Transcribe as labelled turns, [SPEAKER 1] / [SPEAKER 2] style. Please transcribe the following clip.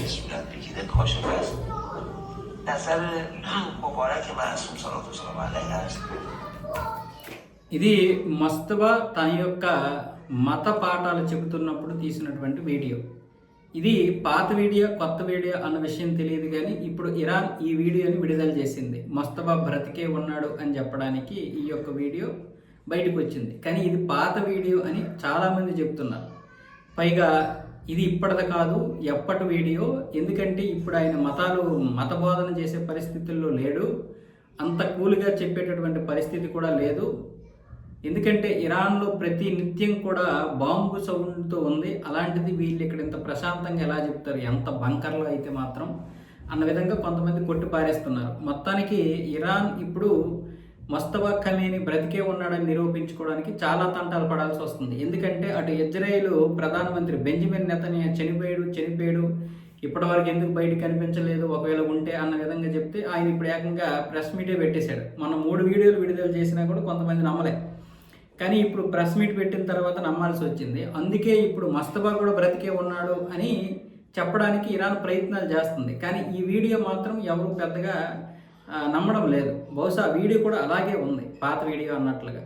[SPEAKER 1] صورت بگیره کاشف از نظر مبارک معصوم صلوات و سلام علیه است.
[SPEAKER 2] ఇది మస్తబా తన యొక్క మత పాఠాలు చెబుతున్నప్పుడు తీసినటువంటి వీడియో. ఇది పాత వీడియో కొత్త వీడియో అన్న విషయం తెలియదు, కానీ ఇప్పుడు ఇరాన్ ఈ వీడియోని విడుదల చేసింది. మస్తబా బ్రతికే ఉన్నాడు అని చెప్పడానికి ఈ యొక్క వీడియో బయటకు వచ్చింది. కానీ ఇది పాత వీడియో అని చాలామంది చెప్తున్నారు. పైగా ఇది ఇప్పటిది కాదు, ఎప్పటి వీడియో. ఎందుకంటే ఇప్పుడు ఆయన మత బోధన చేసే పరిస్థితుల్లో లేడు, అంత కూల్గా చెప్పేటటువంటి పరిస్థితి కూడా లేదు. ఎందుకంటే ఇరాన్లో ప్రతి నిత్యం కూడా బాంబు సౌండ్తో ఉంది. అలాంటిది వీళ్ళు ఇక్కడ ఇంత ప్రశాంతంగా ఎలా చెప్తారు, ఎంత బంకర్లో అయితే మాత్రం అన్న విధంగా కొంతమంది కొట్టి పారేస్తున్నారు. మొత్తానికి ఇరాన్ ఇప్పుడు మస్తబా ఖమేని బ్రతికే ఉన్నాడని నిరూపించుకోవడానికి చాలా తంటాలు పడాల్సి వస్తుంది. ఎందుకంటే అటు ఇజ్రాయేల్ ప్రధానమంత్రి బెంజమిన్ నెతన్యాహు చనిపోయాడు ఇప్పటివరకు ఎందుకు బయట కనిపించలేదు, ఒకవేళ ఉంటే అన్న విధంగా చెప్తే ఆయన ఇప్పుడు ఏకంగా ప్రెస్ మీటే పెట్టేశాడు. మనం 3 వీడియోలు విడుదల చేసినా కూడా కొంతమంది నమ్మలే, కానీ ఇప్పుడు ప్రెస్ మీట్ పెట్టిన తర్వాత నమ్మాల్సి వచ్చింది. అందుకే ఇప్పుడు మస్తబా కూడా బ్రతికే ఉన్నాడు అని చెప్పడానికి ఇరాన్ ప్రయత్నాలు చేస్తుంది. కానీ ఈ వీడియో మాత్రం ఎవరు పెద్దగా నమ్మడం లేదు. బహుశా వీడియో కూడా అలాగే ఉంది, పాత వీడియో అన్నట్లుగా.